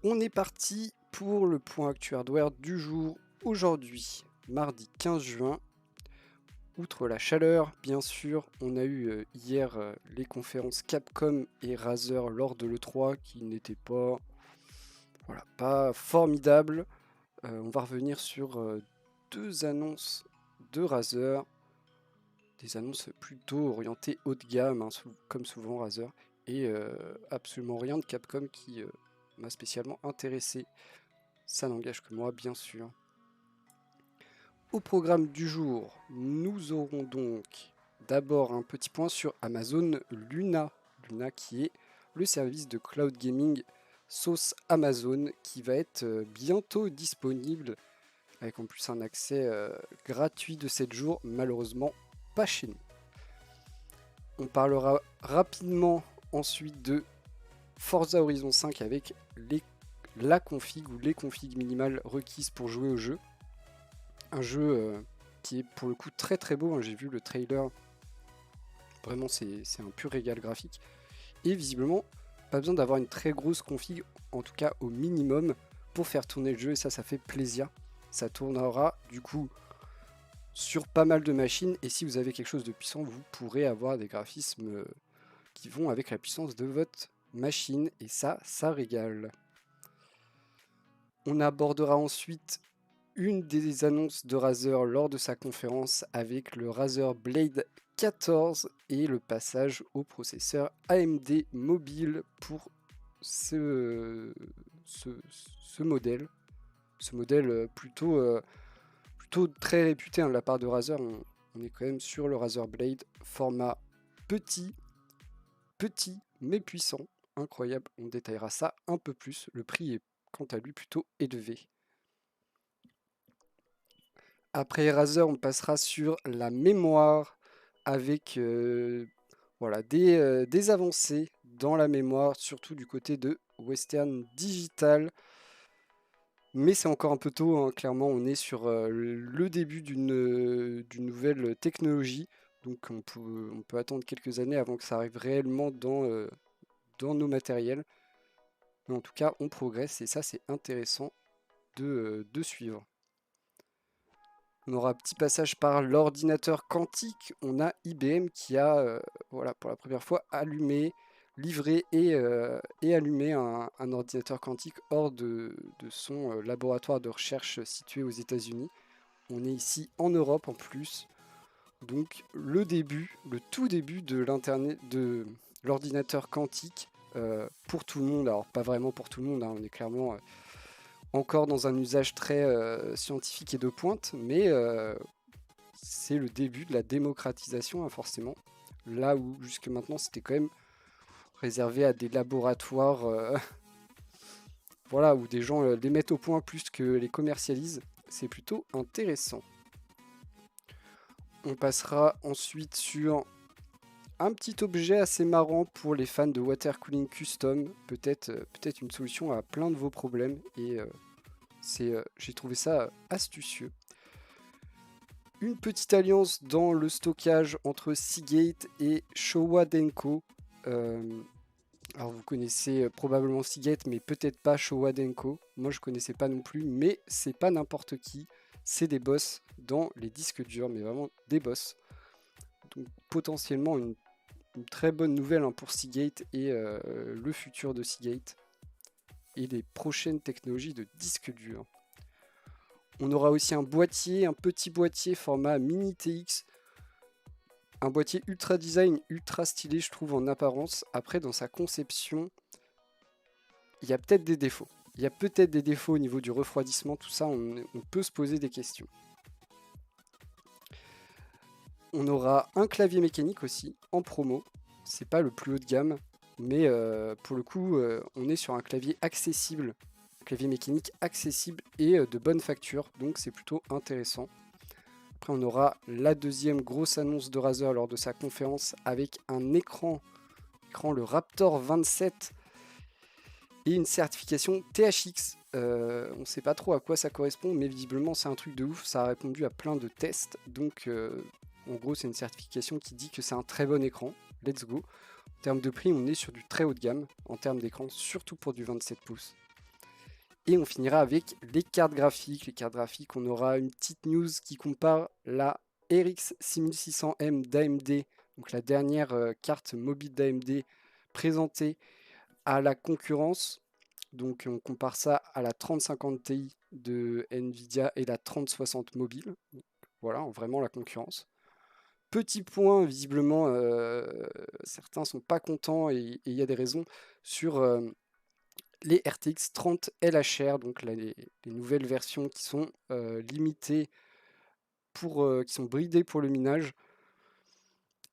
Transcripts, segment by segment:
On est parti pour le point actu hardware du jour. Aujourd'hui, mardi 15 juin. Outre la chaleur, bien sûr, on a eu hier les conférences Capcom et Razer lors de l'E3 qui n'étaient pas formidables. On va revenir sur deux annonces de Razer, des annonces plutôt orientées haut de gamme, hein, comme souvent Razer, et absolument rien de Capcom qui m'a spécialement intéressé. Ça n'engage que moi, bien sûr. Au programme du jour, nous aurons donc d'abord un petit point sur Amazon Luna. Luna qui est le service de cloud gaming sauce Amazon qui va être bientôt disponible avec en plus un accès gratuit de 7 jours, malheureusement pas chez nous. On parlera rapidement ensuite de Forza Horizon 5 avec la config ou les configs minimales requises pour jouer au jeu. Un jeu qui est pour le coup très très beau, hein. J'ai vu le trailer, vraiment c'est un pur régal graphique. Et visiblement, pas besoin d'avoir une très grosse config, en tout cas au minimum, pour faire tourner le jeu, et ça fait plaisir. Ça tournera du coup sur pas mal de machines, et si vous avez quelque chose de puissant, vous pourrez avoir des graphismes qui vont avec la puissance de votre machine, et ça régale. On abordera ensuite une des annonces de Razer lors de sa conférence avec le Razer Blade 14 et le passage au processeur AMD mobile pour ce modèle. Ce modèle plutôt très réputé, hein, de la part de Razer. On est quand même sur le Razer Blade format petit mais puissant. Incroyable, on détaillera ça un peu plus. Le prix est quant à lui plutôt élevé. Après Razer, on passera sur la mémoire avec des avancées dans la mémoire, surtout du côté de Western Digital. Mais c'est encore un peu tôt, hein. Clairement, on est sur le début d'une nouvelle technologie. Donc on peut attendre quelques années avant que ça arrive réellement dans nos matériels. Mais en tout cas, on progresse et ça, c'est intéressant de suivre. On aura un petit passage par l'ordinateur quantique. On a IBM qui a, pour la première fois, livré et allumé un ordinateur quantique hors de son laboratoire de recherche situé aux États-Unis. On est ici en Europe en plus. Donc le tout début de l'ordinateur quantique pour tout le monde. Alors pas vraiment pour tout le monde, hein. On est clairement encore dans un usage très scientifique et de pointe, mais c'est le début de la démocratisation, hein, forcément. Là où jusque maintenant c'était quand même réservé à des laboratoires où des gens les mettent au point plus que les commercialisent. C'est plutôt intéressant. On passera ensuite sur un petit objet assez marrant pour les fans de water cooling custom, peut-être une solution à plein de vos problèmes, et j'ai trouvé ça astucieux. Une petite alliance dans le stockage entre Seagate et Showa Denko. Alors vous connaissez probablement Seagate, mais peut-être pas Showa Denko. Moi je connaissais pas non plus, mais c'est pas n'importe qui. C'est des boss dans les disques durs, mais vraiment des boss. Donc potentiellement une très bonne nouvelle, hein, pour Seagate et le futur de Seagate et les prochaines technologies de disques durs. On aura aussi un petit boîtier format mini TX. Un boîtier ultra design, ultra stylé, je trouve, en apparence. Après, dans sa conception, il y a peut-être des défauts. Il y a peut-être des défauts au niveau du refroidissement, tout ça, on peut se poser des questions. On aura un clavier mécanique aussi, en promo. C'est pas le plus haut de gamme, mais pour le coup, on est sur un clavier accessible, clavier mécanique accessible et de bonne facture, donc c'est plutôt intéressant. Après, on aura la deuxième grosse annonce de Razer lors de sa conférence avec un écran le Raptor 27 et une certification THX. On ne sait pas trop à quoi ça correspond, mais visiblement c'est un truc de ouf. Ça a répondu à plein de tests, donc en gros c'est une certification qui dit que c'est un très bon écran. Let's go. En termes de prix, on est sur du très haut de gamme en termes d'écran, surtout pour du 27 pouces. Et on finira avec les cartes graphiques. Les cartes graphiques, on aura une petite news qui compare la RX 6600M d'AMD, donc la dernière carte mobile d'AMD présentée à la concurrence. Donc on compare ça à la 3050 Ti de Nvidia et la 3060 mobile. Donc, voilà, vraiment la concurrence. Petit point, visiblement, certains sont pas contents et il y a des raisons sur les RTX 30 LHR, donc les nouvelles versions qui sont limitées qui sont bridées pour le minage.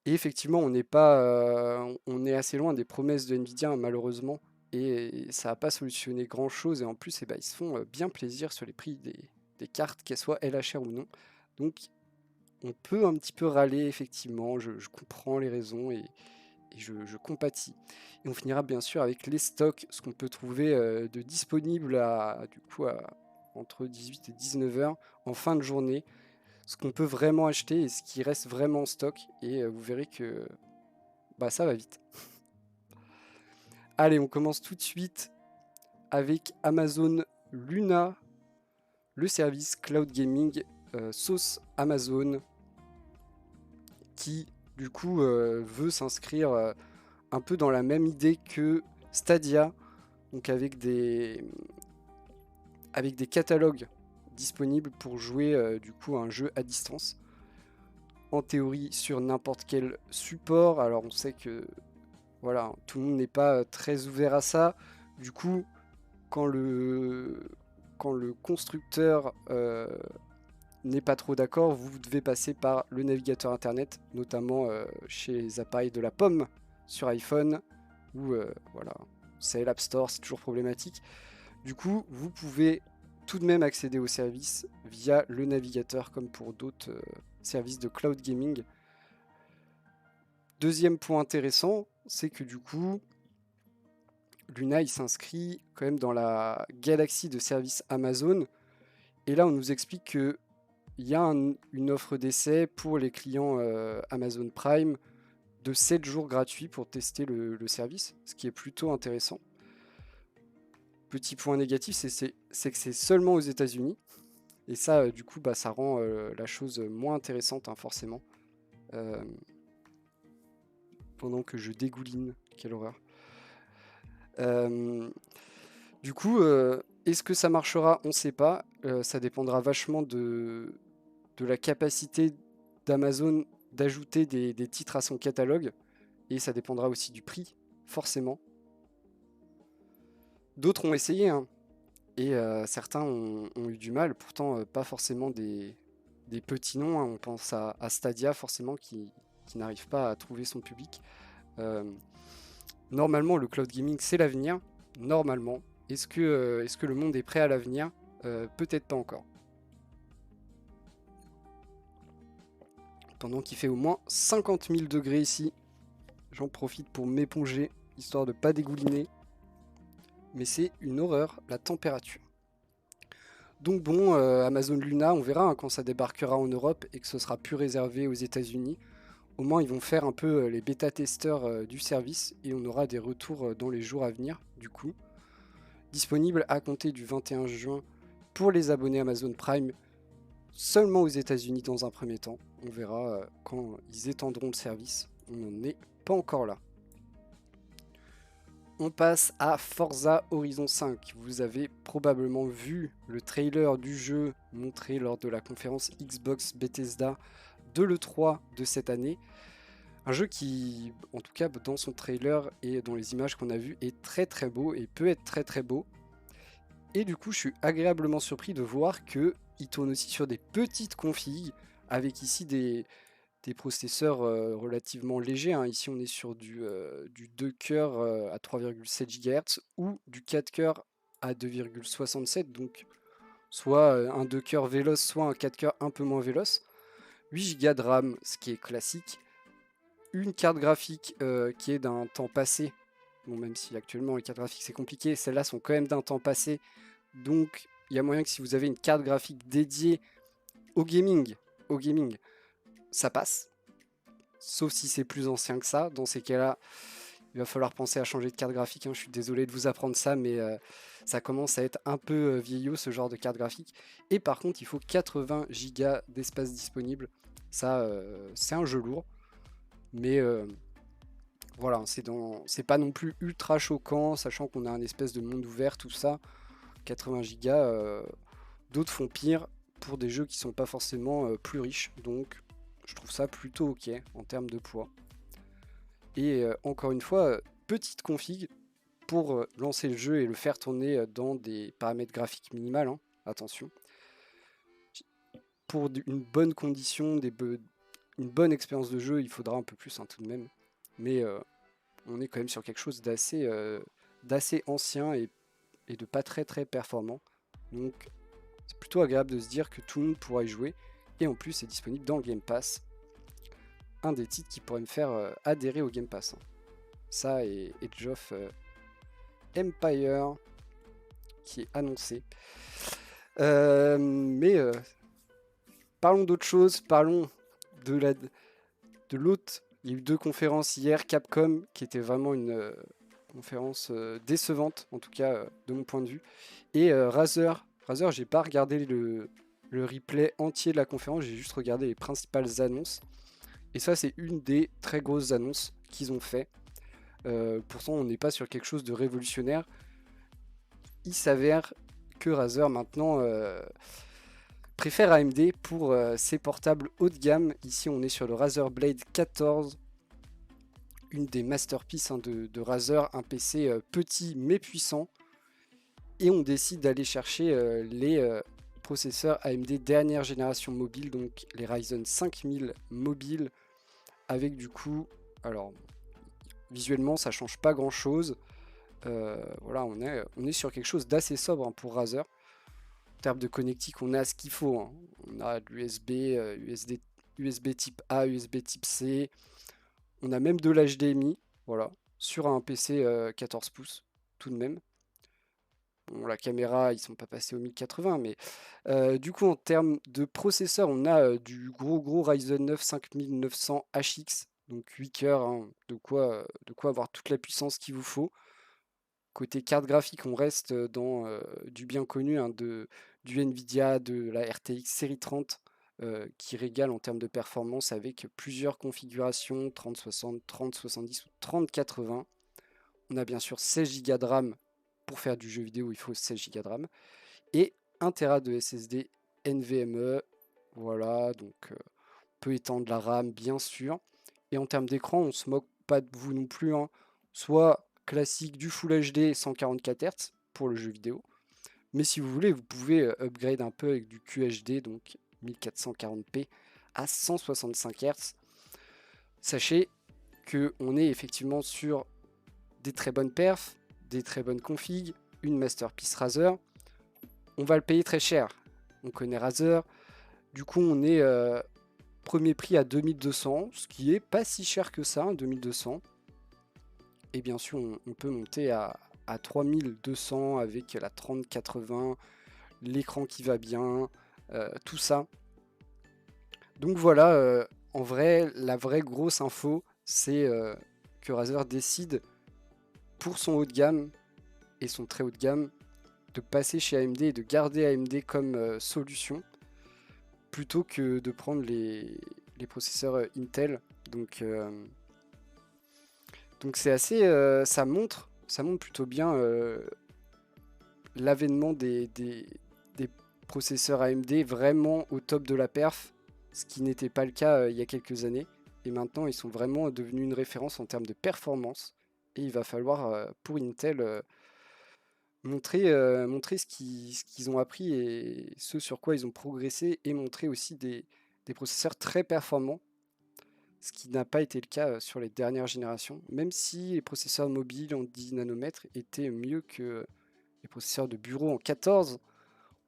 Et effectivement, on est assez loin des promesses de Nvidia, hein, malheureusement, et ça n'a pas solutionné grand chose. Et en plus, eh ben, ils se font bien plaisir sur les prix des cartes, qu'elles soient LHR ou non. Donc, on peut un petit peu râler, effectivement. Je comprends les raisons et je compatis. Et on finira bien sûr avec les stocks, ce qu'on peut trouver de disponible entre 18 et 19 heures en fin de journée, ce qu'on peut vraiment acheter et ce qui reste vraiment en stock. Et vous verrez que bah, ça va vite. Allez, on commence tout de suite avec Amazon Luna, le service cloud gaming sauce Amazon, qui du coup veut s'inscrire un peu dans la même idée que Stadia, donc avec des catalogues disponibles pour jouer du coup à un jeu à distance. En théorie sur n'importe quel support. Alors on sait que voilà, tout le monde n'est pas très ouvert à ça. Du coup, quand le constructeur n'est pas trop d'accord, vous devez passer par le navigateur internet, notamment chez les appareils de la pomme sur iPhone, ou voilà, c'est l'App Store, c'est toujours problématique. Du coup, vous pouvez tout de même accéder au service via le navigateur, comme pour d'autres services de cloud gaming. Deuxième point intéressant, c'est que du coup, Luna, il s'inscrit quand même dans la galaxie de services Amazon. Et là, on nous explique qu'il y a une offre d'essai pour les clients Amazon Prime de 7 jours gratuits pour tester le service, ce qui est plutôt intéressant. Petit point négatif, c'est que c'est seulement aux États-Unis. Et ça, du coup, bah, ça rend la chose moins intéressante, hein, forcément. Pendant que je dégouline, quelle horreur. Du coup, est-ce que ça marchera? On ne sait pas. Ça dépendra vachement de la capacité d'Amazon d'ajouter des titres à son catalogue. Et ça dépendra aussi du prix, forcément. D'autres ont essayé, hein, et certains ont eu du mal. Pourtant, pas forcément des petits noms, hein. On pense à Stadia, forcément, qui n'arrive pas à trouver son public. Normalement, le cloud gaming, c'est l'avenir. Normalement. Est-ce que le monde est prêt à l'avenir? Peut-être pas encore. Pendant qu'il fait au moins 50 000 degrés ici, j'en profite pour m'éponger, histoire de pas dégouliner. Mais c'est une horreur, la température. Donc bon, Amazon Luna, on verra, hein, quand ça débarquera en Europe et que ce sera plus réservé aux États-Unis. Au moins, ils vont faire un peu les bêta-testeurs du service et on aura des retours dans les jours à venir, du coup. Disponible à compter du 21 juin pour les abonnés Amazon Prime, seulement aux États-Unis dans un premier temps. On verra quand ils étendront le service. On n'en est pas encore là. On passe à Forza Horizon 5. Vous avez probablement vu le trailer du jeu montré lors de la conférence Xbox Bethesda de l'E3 de cette année. Un jeu qui, en tout cas dans son trailer et dans les images qu'on a vues, est très très beau et peut être très très beau. Et du coup, je suis agréablement surpris de voir qu'il tourne aussi sur des petites configs, avec ici des processeurs relativement légers, hein. Ici, on est sur du 2 cœurs à 3,7 GHz ou du 4 cœurs à 2,67, donc soit un 2 cœurs véloce, soit un 4 cœurs un peu moins véloce. 8 Go de RAM, ce qui est classique. Une carte graphique qui est d'un temps passé. Bon, même si actuellement les cartes graphiques c'est compliqué, celles-là sont quand même d'un temps passé. Donc il y a moyen que si vous avez une carte graphique dédiée au gaming, ça passe. Sauf si c'est plus ancien que ça. Dans ces cas-là, Il va falloir penser à changer de carte graphique, hein. Je suis désolé de vous apprendre ça, mais ça commence à être un peu vieillot ce genre de carte graphique. Et par contre, il faut 80 Go d'espace disponible. Ça, c'est un jeu lourd, mais voilà, c'est pas non plus ultra choquant, sachant qu'on a un espèce de monde ouvert, tout ça. 80 Go, d'autres font pire pour des jeux qui sont pas forcément plus riches, donc je trouve ça plutôt ok en termes de poids. Et encore une fois, petite config pour lancer le jeu et le faire tourner dans des paramètres graphiques minimales, hein, attention. Pour une bonne condition, une bonne expérience de jeu, il faudra un peu plus, hein, tout de même. Mais on est quand même sur quelque chose d'assez ancien et de pas très très performant. Donc c'est plutôt agréable de se dire que tout le monde pourra y jouer. Et en plus, c'est disponible dans le Game Pass. Un des titres qui pourrait me faire adhérer au Game Pass, hein. Ça et Age of Empire qui est annoncé. Mais parlons d'autre chose, parlons de l'autre. Il y a eu 2 conférences hier, Capcom, qui était vraiment une conférence décevante, en tout cas de mon point de vue. Et Razer, j'ai pas regardé le replay entier de la conférence, j'ai juste regardé les principales annonces. Et ça, c'est une des très grosses annonces qu'ils ont fait. Pourtant, on n'est pas sur quelque chose de révolutionnaire. Il s'avère que Razer maintenant préfère AMD pour ses portables haut de gamme. Ici, on est sur le Razer Blade 14, une des masterpieces, hein, de Razer, un PC petit mais puissant. Et on décide d'aller chercher les processeurs AMD dernière génération mobile, donc les Ryzen 5000 mobiles, avec du coup, alors visuellement ça change pas grand chose. Voilà, on est sur quelque chose d'assez sobre, hein, pour Razer. En termes de connectique, on a ce qu'il faut, hein. On a de l'USB, USB type A, USB type C. On a même de l'HDMI, voilà, sur un PC 14 pouces, tout de même. Bon, la caméra, ils sont pas passés au 1080, mais du coup, en termes de processeur, on a du gros Ryzen 9 5900 HX, donc 8 cœurs, hein, de quoi avoir toute la puissance qu'il vous faut. Côté carte graphique, on reste dans du bien connu, hein, du Nvidia, de la RTX série 30, qui régale en termes de performance avec plusieurs configurations, 3060, 3070 ou 3080. On a bien sûr 16 Go de RAM. Pour faire du jeu vidéo, il faut 16 Go de RAM. Et 1 Tera de SSD NVMe. Voilà, donc on peut étendre la RAM, bien sûr. Et en termes d'écran, on se moque pas de vous non plus, hein. Soit classique du Full HD 144 Hz pour le jeu vidéo. Mais si vous voulez, vous pouvez upgrade un peu avec du QHD, donc 1440p à 165 Hz. Sachez qu'on est effectivement sur des très bonnes perfs, des très bonnes configs, une masterpiece Razer. On va le payer très cher. On connaît Razer. Du coup, on est premier prix à 2200, ce qui est pas si cher que ça, 2200. Et bien sûr, on peut monter à 3200 avec la 3080, l'écran qui va bien, tout ça. Donc voilà, en vrai, la vraie grosse info, c'est que Razer décide, pour son haut de gamme et son très haut de gamme, de passer chez AMD et de garder AMD comme solution, plutôt que de prendre les processeurs Intel. Donc c'est assez, ça montre plutôt bien l'avènement des processeurs AMD vraiment au top de la perf, ce qui n'était pas le cas il y a quelques années. Et maintenant, ils sont vraiment devenus une référence en termes de performance. Et il va falloir, pour Intel, montrer ce qu'ils ont appris et ce sur quoi ils ont progressé, et montrer aussi des processeurs très performants, ce qui n'a pas été le cas sur les dernières générations, même si les processeurs mobiles en 10 nanomètres étaient mieux que les processeurs de bureau en 14.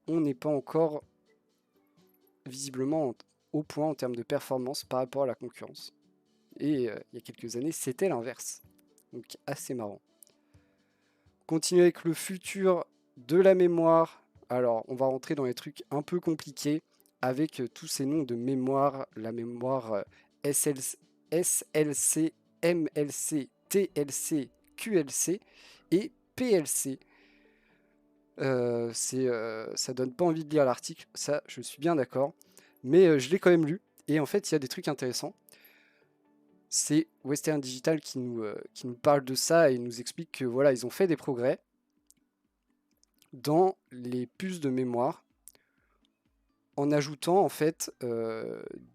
On n'est pas encore visiblement au point en termes de performance par rapport à la concurrence. Et il y a quelques années, c'était l'inverse. Donc assez marrant. Continuer avec le futur de la mémoire. Alors, on va rentrer dans les trucs un peu compliqués avec tous ces noms de mémoire. La mémoire SLC, MLC, TLC, QLC et PLC. Ça donne pas envie de lire l'article, ça je suis bien d'accord, mais je l'ai quand même lu, et en fait il y a des trucs intéressants. C'est Western Digital qui nous parle de ça et nous explique que voilà, ils ont fait des progrès dans les puces de mémoire en ajoutant en fait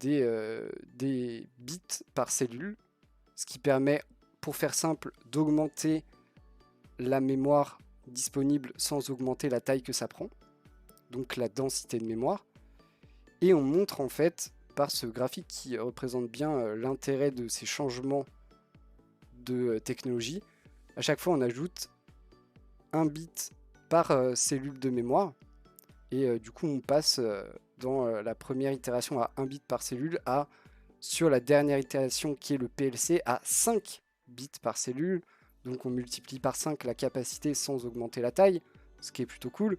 des bits par cellule, ce qui permet, pour faire simple, d'augmenter la mémoire disponible sans augmenter la taille que ça prend, donc la densité de mémoire. Et on montre en fait par ce graphique qui représente bien l'intérêt de ces changements de technologie. À chaque fois on ajoute un bit par cellule de mémoire, et du coup on passe dans la première itération à 1 bit par cellule à, sur la dernière itération qui est le PLC, à 5 bits par cellule. Donc on multiplie par 5 la capacité sans augmenter la taille, ce qui est plutôt cool.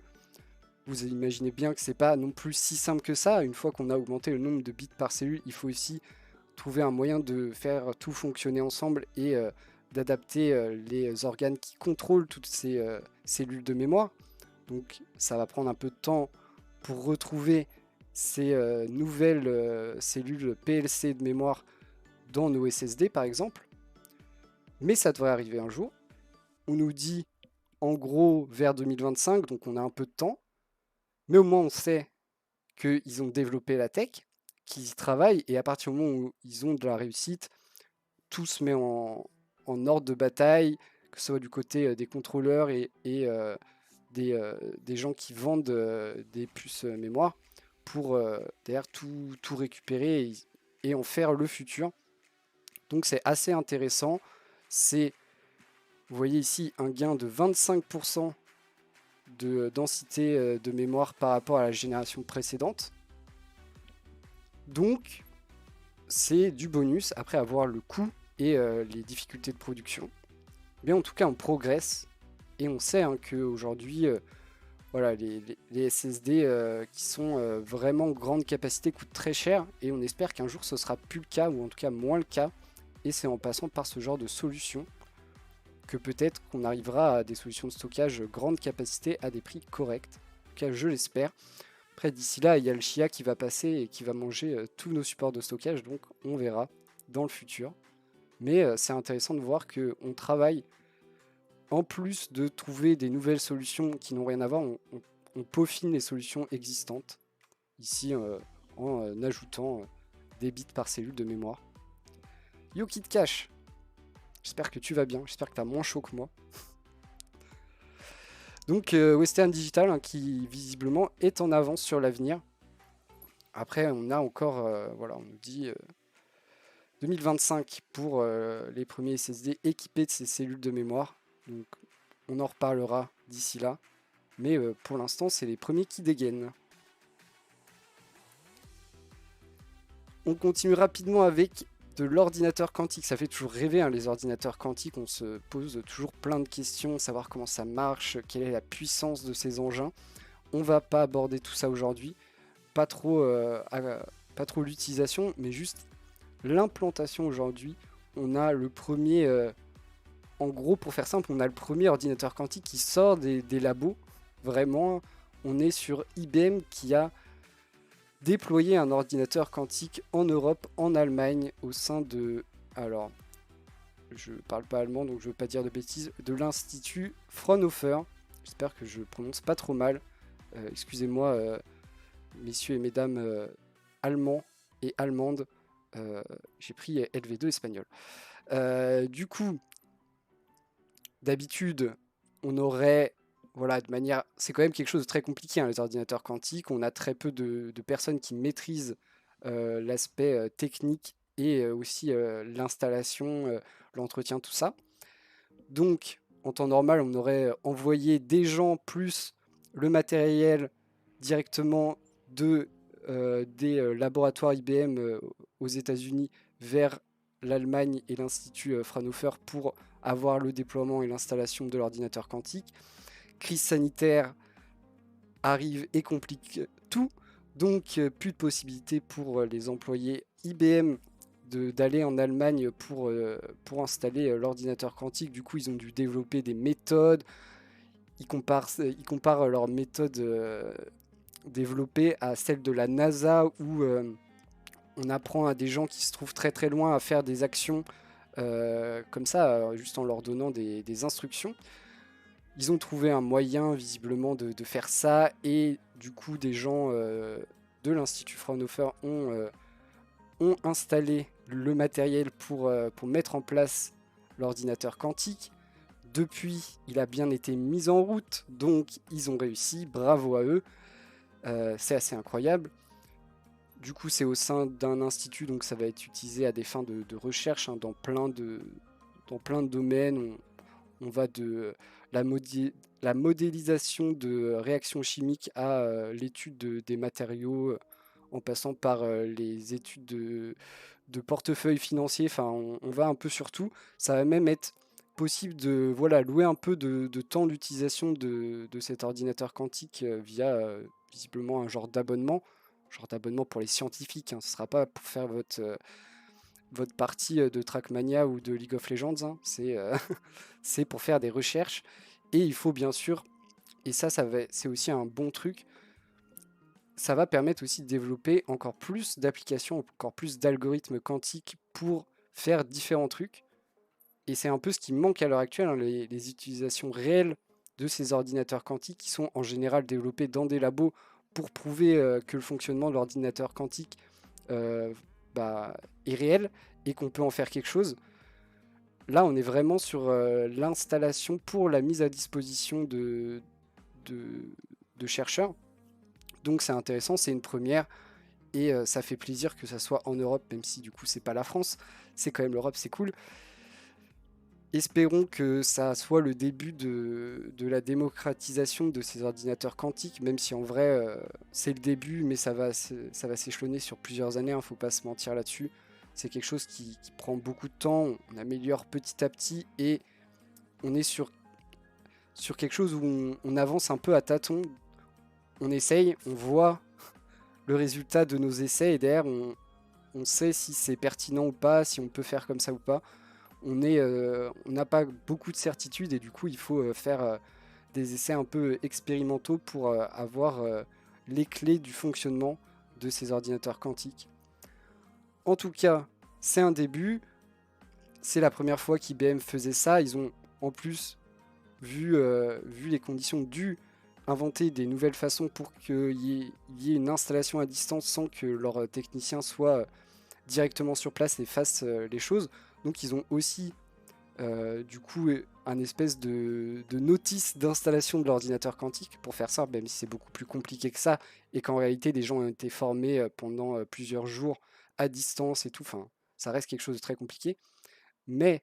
Vous imaginez bien que c'est pas non plus si simple que ça. Une fois qu'on a augmenté le nombre de bits par cellule, il faut aussi trouver un moyen de faire tout fonctionner ensemble et d'adapter les organes qui contrôlent toutes ces cellules de mémoire. Donc ça va prendre un peu de temps pour retrouver ces nouvelles cellules PLC de mémoire dans nos SSD par exemple. Mais ça devrait arriver un jour. On nous dit en gros vers 2025, donc on a un peu de temps. Mais au moins on sait qu'ils ont développé la tech, qu'ils y travaillent, et à partir du moment où ils ont de la réussite, tout se met en ordre de bataille, que ce soit du côté des contrôleurs et des gens qui vendent des puces mémoire, pour derrière tout récupérer et en faire le futur. Donc c'est assez intéressant. C'est, vous voyez ici, un gain de 25% de densité de mémoire par rapport à la génération précédente. Donc c'est du bonus après avoir le coût et les difficultés de production. Mais en tout cas on progresse, et on sait qu'aujourd'hui voilà, les SSD qui sont vraiment grande capacité coûtent très cher, et on espère qu'un jour ce sera plus le cas, ou en tout cas moins le cas, et c'est en passant par ce genre de solution que peut-être qu'on arrivera à des solutions de stockage grande capacité à des prix corrects. En tout cas je l'espère. Après d'ici là il y a le Chia qui va passer et qui va manger tous nos supports de stockage, donc on verra dans le futur. Mais c'est intéressant de voir qu'on travaille, en plus de trouver des nouvelles solutions qui n'ont rien à voir, on peaufine les solutions existantes, ici en ajoutant des bits par cellule de mémoire. Yo Kid Cash, j'espère que tu vas bien, j'espère que tu as moins chaud que moi. Donc Western Digital qui visiblement est en avance sur l'avenir. Après on a encore, voilà, on nous dit 2025 pour les premiers SSD équipés de ces cellules de mémoire. Donc on en reparlera d'ici là. Mais pour l'instant, c'est les premiers qui dégainent. On continue rapidement avec de l'ordinateur quantique. Ça fait toujours rêver les ordinateurs quantiques. On se pose toujours plein de questions, savoir comment ça marche, quelle est la puissance de ces engins. On va pas aborder tout ça aujourd'hui. Pas trop l'utilisation, mais juste l'implantation aujourd'hui. On a le premier... en gros, pour faire simple, on a le premier ordinateur quantique qui sort des labos. Vraiment, on est sur IBM qui a déployé un ordinateur quantique en Europe, en Allemagne, au sein de... Alors, je parle pas allemand, donc je veux pas dire de bêtises, de l'Institut Fraunhofer. J'espère que je prononce pas trop mal. Excusez-moi, messieurs et mesdames allemands et allemandes. J'ai pris LV2 espagnol. Du coup, d'habitude, on aurait... Voilà, de manière, c'est quand même quelque chose de très compliqué, les ordinateurs quantiques. On a très peu de personnes qui maîtrisent l'aspect technique et aussi l'installation, l'entretien, tout ça. Donc, en temps normal, on aurait envoyé des gens plus le matériel directement des laboratoires IBM aux États-Unis vers l'Allemagne et l'Institut Fraunhofer pour avoir le déploiement et l'installation de l'ordinateur quantique. Crise sanitaire arrive et complique tout, donc plus de possibilité pour les employés IBM d'aller en Allemagne pour installer l'ordinateur quantique. Du coup, ils ont dû développer des méthodes. Ils comparent leurs méthodes développées à celles de la NASA, où on apprend à des gens qui se trouvent très très loin à faire des actions comme ça, juste en leur donnant des instructions. Ils ont trouvé un moyen visiblement de faire ça, et du coup des gens de l'Institut Fraunhofer ont installé le matériel pour mettre en place l'ordinateur quantique. Depuis, il a bien été mis en route, donc ils ont réussi, bravo à eux. C'est assez incroyable. Du coup, c'est au sein d'un institut, donc ça va être utilisé à des fins de recherche, hein, dans plein de domaines. On va de la modélisation de réactions chimiques à l'étude des matériaux, en passant par les études de portefeuille financier. Enfin, on va un peu sur tout. Ça va même être possible de louer un peu de temps d'utilisation de cet ordinateur quantique via visiblement un genre d'abonnement pour les scientifiques, hein. Ce ne sera pas pour faire votre partie de Trackmania ou de League of Legends, hein. C'est pour faire des recherches. Et il faut bien sûr, et c'est aussi un bon truc, ça va permettre aussi de développer encore plus d'applications, encore plus d'algorithmes quantiques pour faire différents trucs. Et c'est un peu ce qui manque à l'heure actuelle, hein, les utilisations réelles de ces ordinateurs quantiques, qui sont en général développés dans des labos pour prouver que le fonctionnement de l'ordinateur quantique euh, est réel et qu'on peut en faire quelque chose. Là, on est vraiment sur l'installation pour la mise à disposition de, de chercheurs. Donc c'est intéressant, c'est une première, et ça fait plaisir que ça soit en Europe, même si du coup c'est pas la France, c'est quand même l'Europe, c'est cool. Espérons que ça soit le début de la démocratisation de ces ordinateurs quantiques, même si en vrai c'est le début, mais ça va s'échelonner sur plusieurs années, hein, faut pas se mentir là-dessus. C'est quelque chose qui prend beaucoup de temps, on améliore petit à petit, et on est sur quelque chose où on avance un peu à tâtons. On essaye, on voit le résultat de nos essais, et derrière on sait si c'est pertinent ou pas, si on peut faire comme ça ou pas. On n'a pas beaucoup de certitudes, et du coup il faut faire des essais un peu expérimentaux pour avoir les clés du fonctionnement de ces ordinateurs quantiques. En tout cas, c'est un début. C'est la première fois qu'IBM faisait ça. Ils ont en plus vu les conditions, dû inventer des nouvelles façons pour qu'il y ait une installation à distance sans que leurs techniciens soient directement sur place et fassent les choses. Donc ils ont aussi du coup un espèce de notice d'installation de l'ordinateur quantique, pour faire simple, même si c'est beaucoup plus compliqué que ça, et qu'en réalité des gens ont été formés pendant plusieurs jours à distance et tout. Enfin, ça reste quelque chose de très compliqué, mais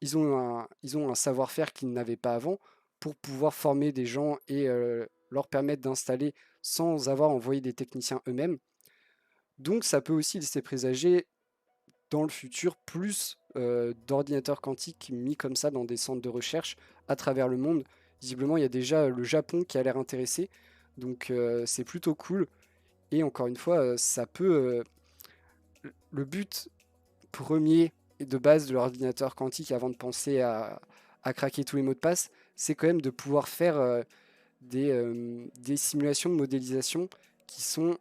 ils ont un savoir-faire qu'ils n'avaient pas avant, pour pouvoir former des gens et leur permettre d'installer sans avoir envoyé des techniciens eux-mêmes. Donc ça peut aussi laisser présager dans le futur plus d'ordinateurs quantiques mis comme ça dans des centres de recherche à travers le monde. Visiblement, il y a déjà le Japon qui a l'air intéressé, donc c'est plutôt cool. Et encore une fois, ça peut... le but premier et de base de l'ordinateur quantique, avant de penser à craquer tous les mots de passe, c'est quand même de pouvoir faire des simulations de modélisation qui sont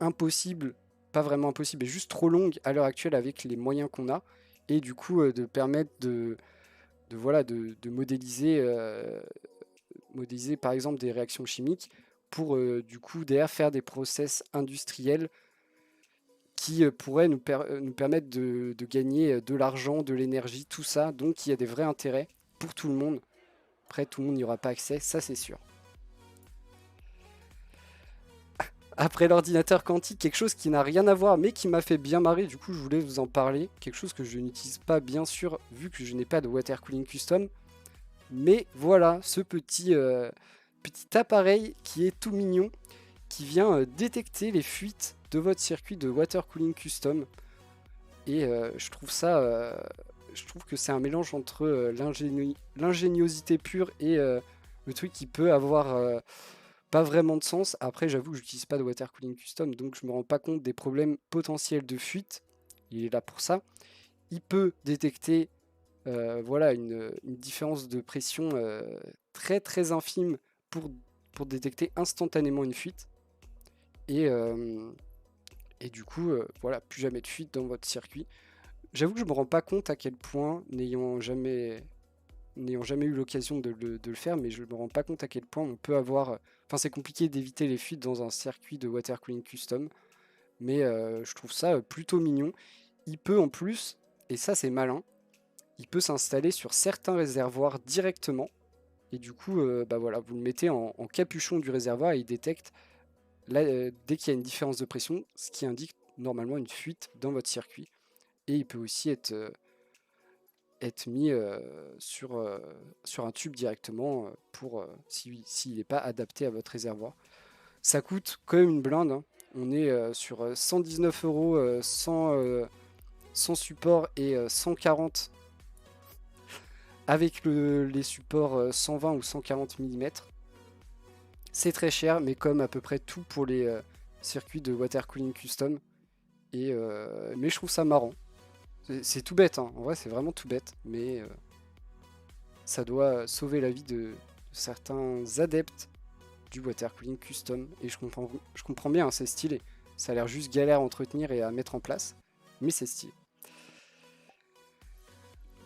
impossibles, pas vraiment impossibles, mais juste trop longues à l'heure actuelle avec les moyens qu'on a, et du coup de permettre de modéliser par exemple des réactions chimiques pour du coup derrière faire des process industriels qui pourraient nous permettre de gagner de l'argent, de l'énergie, tout ça. Donc il y a des vrais intérêts pour tout le monde. Après, tout le monde n'y aura pas accès, ça c'est sûr. Après l'ordinateur quantique, quelque chose qui n'a rien à voir mais qui m'a fait bien marrer, du coup je voulais vous en parler. Quelque chose que je n'utilise pas bien sûr, vu que je n'ai pas de water cooling custom. Mais voilà, ce petit appareil qui est tout mignon, qui vient détecter les fuites de votre circuit de water cooling custom. Et je trouve que c'est un mélange entre l'ingéniosité pure et le truc qui peut avoir pas vraiment de sens. Après, j'avoue que j'utilise pas de water cooling custom, donc je me rends pas compte des problèmes potentiels de fuite. il est là pour ça. Il peut détecter voilà, une différence de pression très très infime pour détecter instantanément une fuite. Et du coup, voilà, plus jamais de fuite dans votre circuit. J'avoue que je me rends pas compte à quel point, n'ayant jamais eu l'occasion de le faire, mais je me rends pas compte à quel point on peut avoir. Enfin, c'est compliqué d'éviter les fuites dans un circuit de water cooling custom, mais je trouve ça plutôt mignon. Il peut en plus, et ça c'est malin, il peut s'installer sur certains réservoirs directement. Et du coup, bah voilà, vous le mettez en capuchon du réservoir et il détecte là, dès qu'il y a une différence de pression, ce qui indique normalement une fuite dans votre circuit. Et il peut aussi être mis sur un tube directement pour s'il n'est pas adapté à votre réservoir. Ça coûte quand même une blinde, hein. On est sur 119 euros sans support et 140 avec les supports 120 ou 140 mm. C'est très cher, mais comme à peu près tout pour les circuits de water cooling custom. Mais je trouve ça marrant. C'est tout bête, hein. En vrai c'est vraiment tout bête, mais ça doit sauver la vie de certains adeptes du water cooling custom. Et je comprends bien, hein, c'est stylé. Ça a l'air juste galère à entretenir et à mettre en place, mais c'est stylé.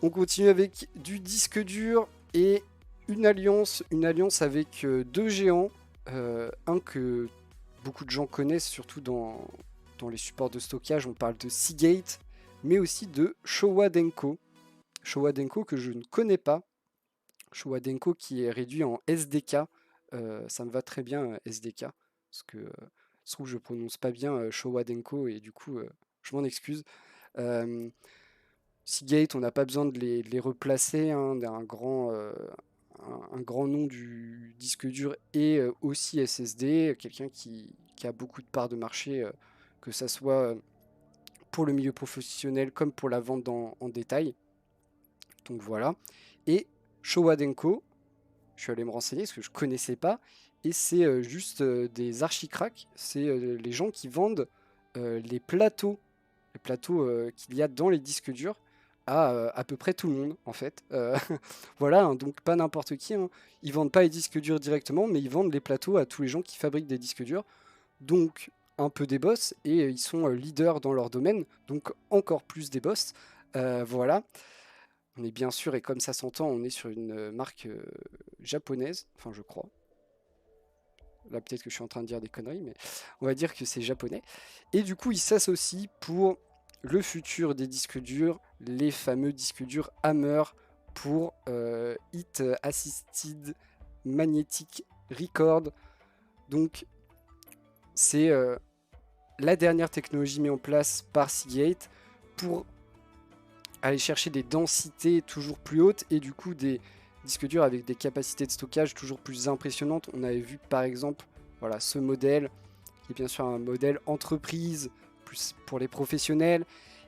On continue avec du disque dur et une alliance avec deux géants. Un que beaucoup de gens connaissent, surtout dans les supports de stockage. On parle de Seagate, mais aussi de Showa Denko. Showa Denko que je ne connais pas. Showa Denko qui est réduit en SDK. Ça me va très bien SDK, parce que je trouve que je prononce pas bien Showa Denko et du coup je m'en excuse. Seagate, on n'a pas besoin de les replacer, hein, un grand nom du disque dur et aussi SSD, quelqu'un qui a beaucoup de parts de marché, que ça soit pour le milieu professionnel comme pour la vente en détail. Donc voilà. Et Showa Denko, je suis allé me renseigner parce que je ne connaissais pas, et c'est juste des archicracks, c'est les gens qui vendent les plateaux qu'il y a dans les disques durs à peu près tout le monde en fait. Voilà, hein, donc pas n'importe qui, hein. Ils vendent pas les disques durs directement, mais ils vendent les plateaux à tous les gens qui fabriquent des disques durs. Donc un peu des boss, et ils sont leaders dans leur domaine, donc encore plus des boss. Voilà. On est bien sûr, et comme ça s'entend, on est sur une marque japonaise, enfin je crois. Là peut-être que je suis en train de dire des conneries, mais on va dire que c'est japonais. Et du coup, ils s'associent pour le futur des disques durs, les fameux disques durs Hammer pour Hit Assisted Magnetic Record. Donc c'est la dernière technologie mise en place par Seagate pour aller chercher des densités toujours plus hautes et du coup des disques durs avec des capacités de stockage toujours plus impressionnantes. On avait vu par exemple voilà, ce modèle qui est bien sûr un modèle entreprise plus pour les professionnels,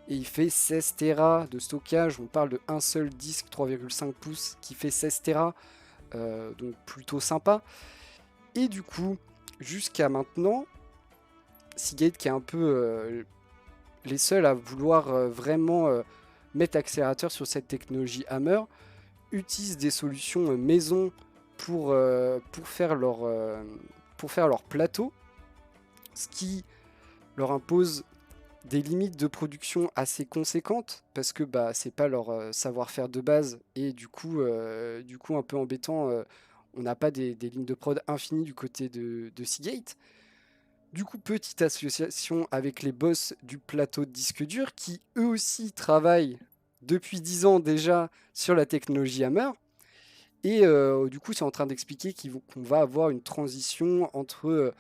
et il fait 16 Tera de stockage. On parle de un seul disque 3,5 pouces qui fait 16 Tera, donc plutôt sympa. Et du coup jusqu'à maintenant Seagate, qui est un peu les seuls à vouloir vraiment mettre l'accélérateur sur cette technologie Hammer, utilisent des solutions maison pour faire leur plateau, ce qui leur impose des limites de production assez conséquentes parce que bah, c'est pas leur savoir-faire de base, et du coup un peu embêtant, on n'a pas des lignes de prod infinies du côté de Seagate. Du coup, petite association avec les boss du plateau de disque dur qui eux aussi travaillent depuis 10 ans déjà sur la technologie Hammer. Et du coup, c'est en train d'expliquer qu'on va avoir une transition entre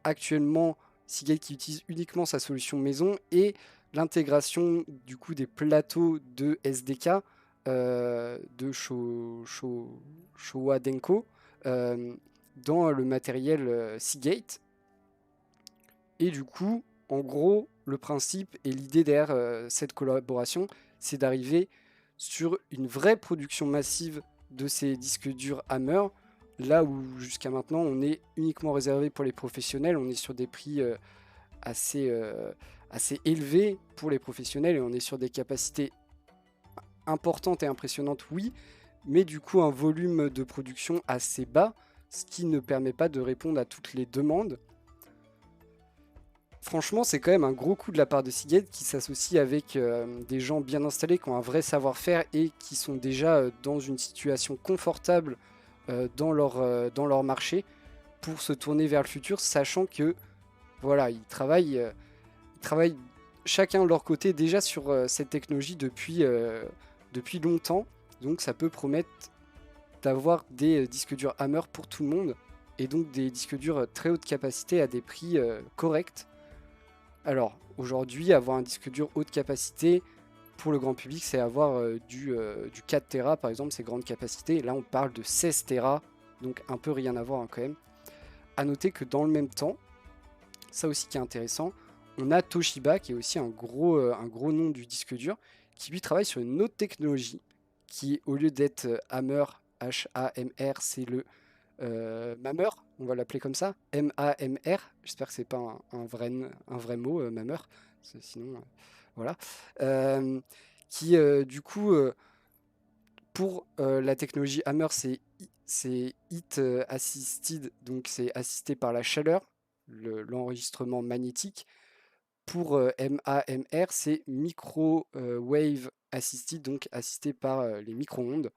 actuellement Seagate qui utilise uniquement sa solution maison et l'intégration du coup des plateaux de SDK de Showa Denko dans le matériel Seagate. Et du coup, en gros, le principe et l'idée derrière cette collaboration, c'est d'arriver sur une vraie production massive de ces disques durs Hammer, là où jusqu'à maintenant on est uniquement réservé pour les professionnels. On est sur des prix assez assez élevé pour les professionnels et on est sur des capacités importantes et impressionnantes, oui, mais du coup un volume de production assez bas, ce qui ne permet pas de répondre à toutes les demandes. Franchement, c'est quand même un gros coup de la part de Seagate qui s'associe avec des gens bien installés, qui ont un vrai savoir-faire et qui sont déjà dans une situation confortable dans leur marché pour se tourner vers le futur, sachant que voilà, ils travaillent chacun de leur côté déjà sur cette technologie depuis longtemps. Donc ça peut promettre d'avoir des disques durs Hammer pour tout le monde et donc des disques durs très haute capacité à des prix corrects. Alors aujourd'hui, avoir un disque dur haute capacité pour le grand public, c'est avoir du 4 Tera par exemple, c'est grande capacité. Là, on parle de 16 Tera, donc un peu rien à voir hein, quand même. À noter que dans le même temps, ça aussi qui est intéressant, on a Toshiba qui est aussi un gros nom du disque dur, qui lui travaille sur une autre technologie qui, au lieu d'être Hammer, H-A-M-R, c'est le Mammer, on va l'appeler comme ça, M-A-M-R. J'espère que c'est pas un vrai mot, Mammer, sinon, voilà. Euh, qui, du coup, pour la technologie Hammer, c'est Heat Assisted, donc c'est assisté par la chaleur, l'enregistrement magnétique. Pour MAMR, c'est Microwave Assisted, donc assisté par les micro-ondes.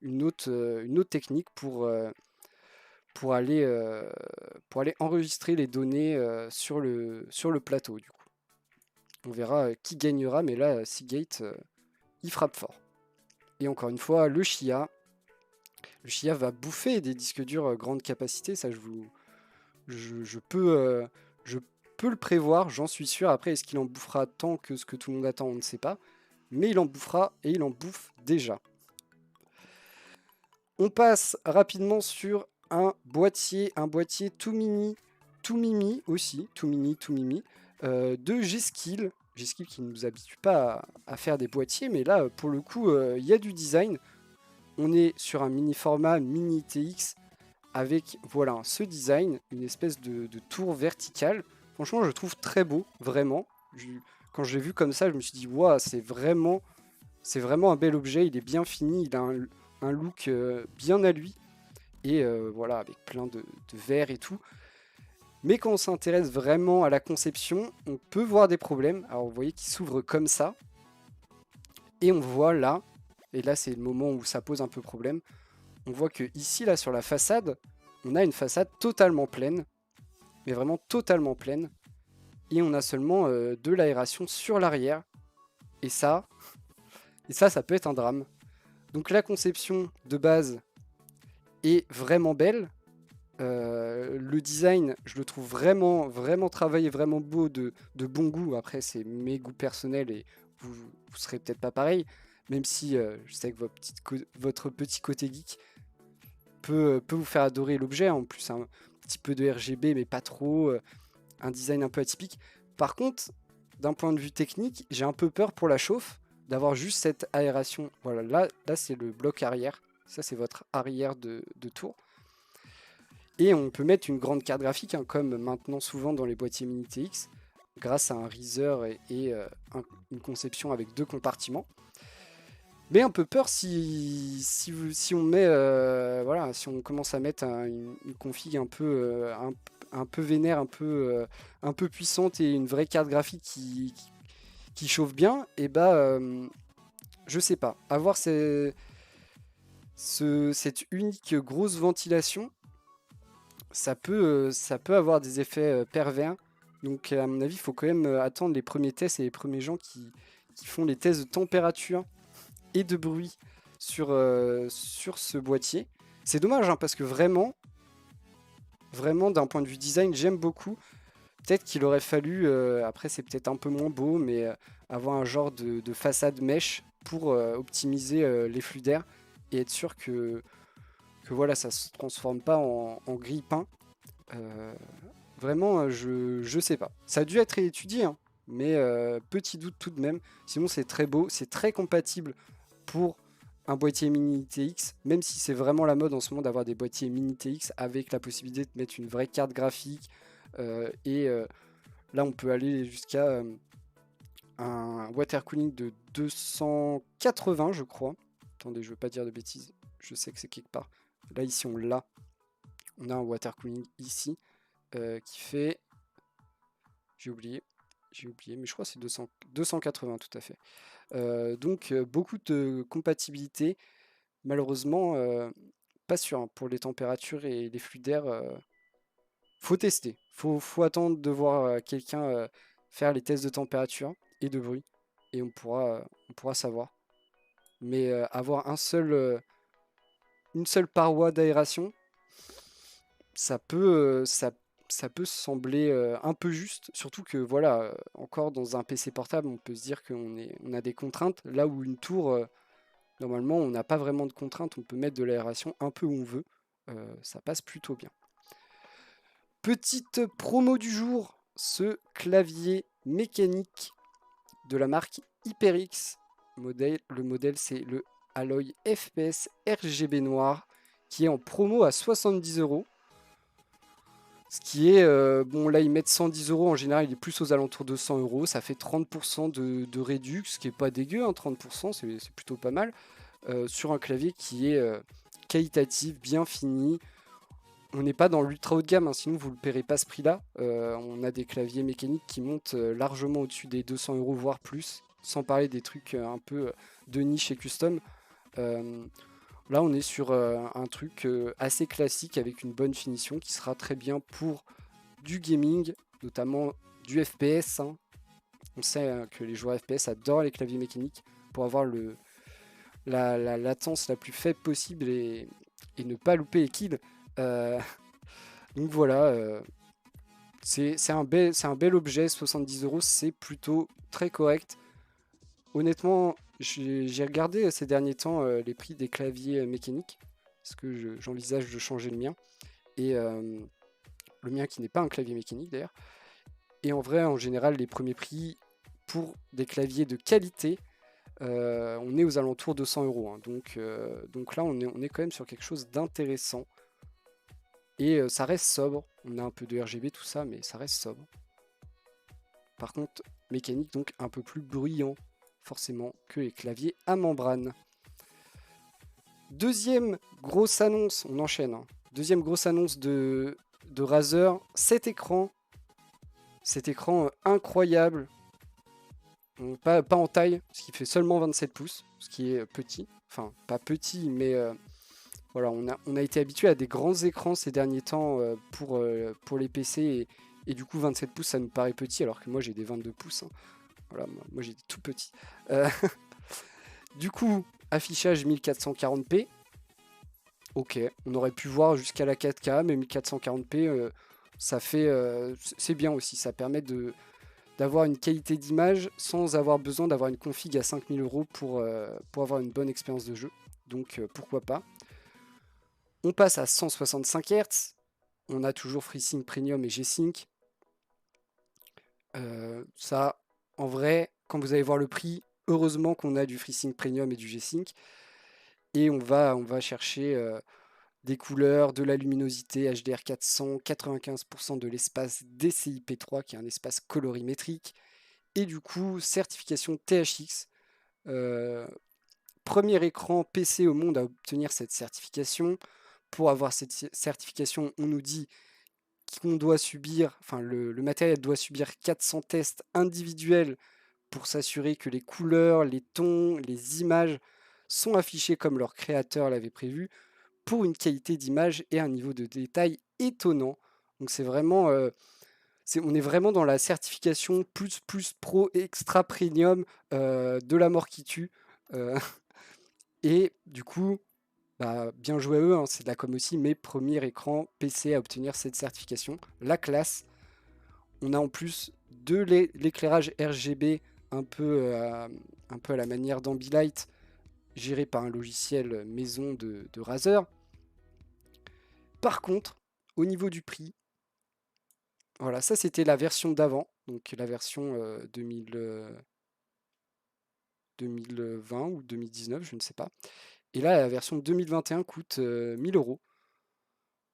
Une autre technique pour aller enregistrer les données sur le plateau, du coup. On verra qui gagnera, mais là, Seagate, il frappe fort. Et encore une fois, le Chia va bouffer des disques durs grande capacité, ça je peux le prévoir, j'en suis sûr. Après, est-ce qu'il en bouffera tant que ce que tout le monde attend, on ne sait pas. Mais il en bouffera et il en bouffe déjà. On passe rapidement sur un boîtier tout mini, tout mimi aussi, tout mini, tout mimi, de G-Skill. G-Skill qui ne nous habitue pas à faire des boîtiers, mais là, pour le coup, il y a du design. On est sur un mini format mini TX avec voilà ce design, une espèce de tour verticale. Franchement, je trouve très beau, vraiment. Quand je l'ai vu comme ça, je me suis dit, waouh, c'est vraiment un bel objet. Il est bien fini, il a un look bien à lui. Et voilà, avec plein de verres et tout. Mais quand on s'intéresse vraiment à la conception, on peut voir des problèmes. Alors vous voyez qu'il s'ouvre comme ça. Et on voit là, et là c'est le moment où ça pose un peu problème, on voit que ici, là, sur la façade, on a une façade totalement pleine, mais vraiment totalement pleine, et on a seulement de l'aération sur l'arrière, et ça peut être un drame. Donc la conception de base est vraiment belle, le design, je le trouve vraiment, vraiment travaillé, vraiment beau, de bon goût. Après, c'est mes goûts personnels et vous serez peut-être pas pareil, même si je sais que votre petit côté geek peut vous faire adorer l'objet. En plus, un petit peu de RGB, mais pas trop. Un design un peu atypique. Par contre, d'un point de vue technique, j'ai un peu peur pour la chauffe d'avoir juste cette aération. Voilà, là c'est le bloc arrière. Ça, c'est votre arrière de tour. Et on peut mettre une grande carte graphique, hein, comme maintenant souvent dans les boîtiers Mini TX, grâce à un riser et une conception avec 2 compartiments. Mais un peu peur si on met voilà, si on commence à mettre une config un peu vénère, un peu puissante et une vraie carte graphique qui chauffe bien, et bah je sais pas. Avoir cette unique grosse ventilation, ça peut avoir des effets pervers. Donc à mon avis, il faut quand même attendre les premiers tests et les premiers gens qui font les tests de température et de bruit sur ce boîtier. C'est dommage hein, parce que vraiment d'un point de vue design, j'aime beaucoup. Peut-être qu'il aurait fallu, après c'est peut-être un peu moins beau, mais avoir un genre de façade mesh pour optimiser les flux d'air et être sûr que voilà, ça se transforme pas en grille-pain. Vraiment, je sais pas. Ça a dû être étudié, hein, mais petit doute tout de même. Sinon, c'est très beau, c'est très compatible pour un boîtier mini TX, même si c'est vraiment la mode en ce moment d'avoir des boîtiers mini TX avec la possibilité de mettre une vraie carte graphique et Là, on peut aller jusqu'à un water cooling de 280, je crois. Attendez, je veux pas dire de bêtises. Je sais que c'est quelque part. Là, ici, on l'a. On a un water cooling ici qui fait... J'ai oublié, mais je crois que c'est 280 tout à fait. Donc, beaucoup de compatibilité. Malheureusement, pas sûr, hein, pour les températures et les flux d'air. Faut tester. Faut attendre de voir quelqu'un faire les tests de température et de bruit. Et on pourra savoir. Mais avoir une seule paroi d'aération, ça peut, ça peut sembler un peu juste. Surtout que voilà, encore dans un PC portable, on peut se dire on a des contraintes. Là où une tour, normalement, on n'a pas vraiment de contraintes. On peut mettre de l'aération un peu où on veut. Ça passe plutôt bien. Petite promo du jour, ce clavier mécanique de la marque HyperX. Le modèle, c'est le Alloy FPS RGB noir qui est en promo à 70 €. Ce qui est, bon là ils mettent 110 €, en général il est plus aux alentours de 100 €, ça fait 30% de réduc, ce qui est pas dégueu, hein, 30%, c'est plutôt pas mal, sur un clavier qui est qualitatif, bien fini. On n'est pas dans l'ultra haut de gamme, hein, sinon vous ne le paierez pas ce prix-là. On a des claviers mécaniques qui montent largement au-dessus des 200 €, voire plus, sans parler des trucs un peu de niche et custom. Là, on est sur un truc assez classique avec une bonne finition qui sera très bien pour du gaming, notamment du FPS, hein. On sait que les joueurs FPS adorent les claviers mécaniques pour avoir la latence la plus faible possible et ne pas louper les kills. Euh, donc voilà, c'est un bel objet, 70 €, c'est plutôt très correct. Honnêtement, j'ai regardé ces derniers temps les prix des claviers mécaniques, parce que j'envisage de changer le mien. Et le mien qui n'est pas un clavier mécanique d'ailleurs. Et en vrai, en général, les premiers prix pour des claviers de qualité, on est aux alentours de 100 €, hein. Donc là, on est quand même sur quelque chose d'intéressant. Et ça reste sobre. On a un peu de RGB, tout ça, mais ça reste sobre. Par contre, mécanique, donc un peu plus bruyant, forcément, que les claviers à membrane. Deuxième grosse annonce, on enchaîne, hein. Deuxième grosse annonce de Razer, cet écran incroyable. Pas en taille, ce qui fait seulement 27 pouces, ce qui est petit. Enfin, pas petit, mais voilà, on a été habitué à des grands écrans ces derniers temps pour les PC. Et du coup, 27 pouces, ça nous paraît petit, alors que moi, j'ai des 22 pouces, hein. Voilà, moi j'ai des tout petits. Du coup, affichage 1440p. Ok, on aurait pu voir jusqu'à la 4K, mais 1440p, ça fait, c'est bien aussi. Ça permet d'avoir une qualité d'image sans avoir besoin d'avoir une config à 5000 € pour avoir une bonne expérience de jeu. Donc pourquoi pas. On passe à 165 Hz. On a toujours FreeSync Premium et G-Sync. Ça, en vrai, quand vous allez voir le prix, heureusement qu'on a du FreeSync Premium et du G-Sync. Et on va chercher des couleurs, de la luminosité, HDR 400, 95% de l'espace DCI-P3 qui est un espace colorimétrique. Et du coup, certification THX. Premier écran PC au monde à obtenir cette certification. Pour avoir cette certification, on nous dit qu'on doit subir, enfin le matériel doit subir 400 tests individuels pour s'assurer que les couleurs, les tons, les images sont affichés comme leur créateur l'avait prévu, pour une qualité d'image et un niveau de détail étonnant. Donc c'est vraiment, on est vraiment dans la certification plus pro extra premium de la mort qui tue. Et du coup, bah, bien joué à eux, hein, c'est de la com aussi, mais premier écran PC à obtenir cette certification. La classe. On a en plus de l'éclairage RGB un peu à la manière d'Ambilight, géré par un logiciel maison de Razer. Par contre, au niveau du prix, voilà, ça c'était la version d'avant, donc la version 2020 ou 2019, je ne sais pas. Et là, la version 2021 coûte 1000 €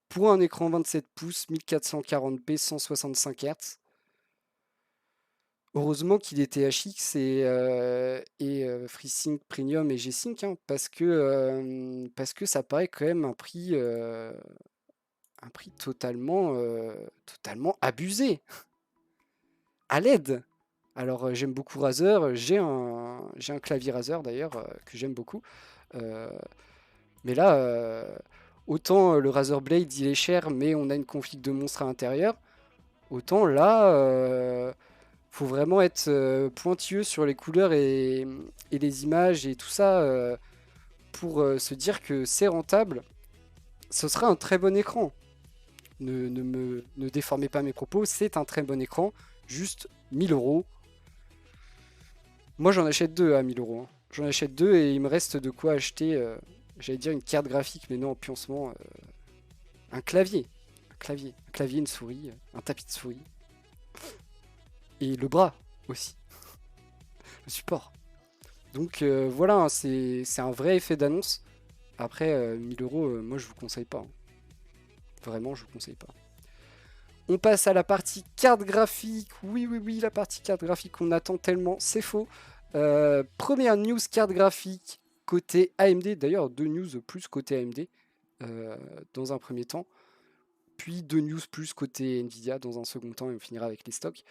pour un écran 27 pouces, 1440p, 165 Hz. Heureusement qu'il était HX et FreeSync Premium et G-Sync, hein, parce que ça paraît quand même un prix totalement abusé. À l'aide. Alors j'aime beaucoup Razer, j'ai un clavier Razer d'ailleurs que j'aime beaucoup. Euh, mais là, autant le Razer Blade il est cher, mais on a une config de monstre à l'intérieur. Autant là, faut vraiment être pointilleux sur les couleurs et les images et tout ça pour se dire que c'est rentable. Ce sera un très bon écran. Ne déformez pas mes propos, c'est un très bon écran. Juste 1000 euros. Moi j'en achète deux à 1000 euros, hein. J'en achète deux et il me reste de quoi acheter, j'allais dire une carte graphique, mais non, puis en ce moment, un clavier. Un clavier, une souris, un tapis de souris. Et le bras aussi, le support. Donc voilà, hein, c'est un vrai effet d'annonce. Après, 1000 euros, moi je vous conseille pas, hein. Vraiment, je vous conseille pas. On passe à la partie carte graphique. Oui, oui, oui, la partie carte graphique qu'on attend tellement, c'est faux. Première news carte graphique côté AMD. D'ailleurs, deux news plus côté AMD dans un premier temps. Puis deux news plus côté Nvidia dans un second temps et on finira avec les stocks.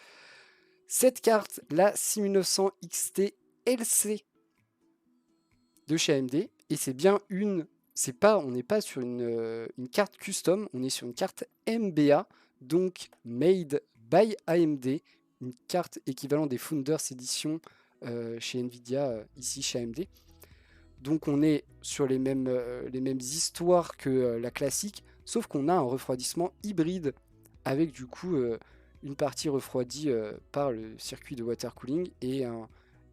Cette carte, la 6900 XT LC de chez AMD. Et c'est bien on n'est pas sur une carte custom, on est sur une carte MBA, donc Made by AMD, une carte équivalente des Founders Edition chez Nvidia, ici chez AMD. Donc on est sur les mêmes histoires que la classique, sauf qu'on a un refroidissement hybride avec du coup une partie refroidie par le circuit de water cooling et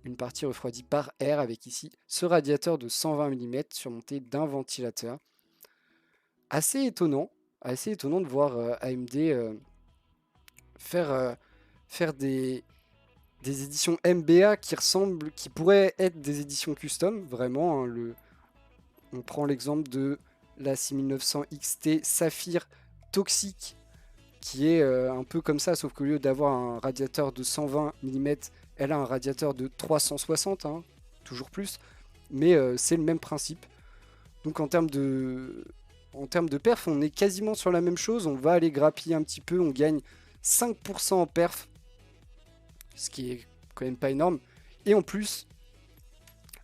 une partie refroidie par air avec ici ce radiateur de 120 mm surmonté d'un ventilateur. Assez étonnant, assez étonnant de voir AMD faire, faire des éditions MBA qui pourraient être des éditions custom, vraiment, hein. On prend l'exemple de la 6900 XT Saphir Toxic, qui est un peu comme ça, sauf qu'au lieu d'avoir un radiateur de 120 mm, elle a un radiateur de 360, hein, toujours plus, mais c'est le même principe. Donc en termes de perf, on est quasiment sur la même chose, on va aller grappiller un petit peu, on gagne 5% en perf, ce qui est quand même pas énorme. Et en plus,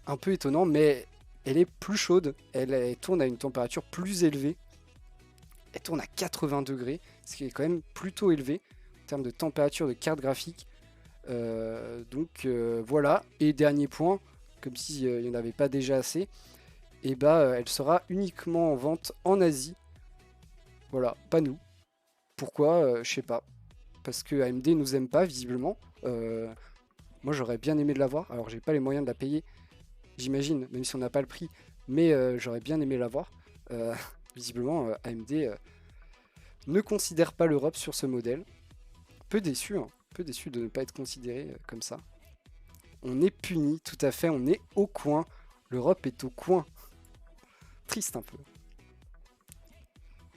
un peu étonnant, mais elle est plus chaude, elle tourne à une température plus élevée, elle tourne à 80 degrés, ce qui est quand même plutôt élevé en termes de température de carte graphique. Voilà, et dernier point, comme s'il n'y en avait pas déjà assez, et bah elle sera uniquement en vente en Asie. Voilà, pas nous. Pourquoi je sais pas. Parce que AMD nous aime pas visiblement. Moi j'aurais bien aimé de l'avoir. Alors j'ai pas les moyens de la payer, j'imagine, même si on n'a pas le prix. Mais j'aurais bien aimé l'avoir. Euh, Visiblement AMD ne considère pas l'Europe sur ce modèle. Peu déçu, hein. Peu déçu de ne pas être considéré comme ça. On est puni, tout à fait, on est au coin. L'Europe est au coin. Triste un peu.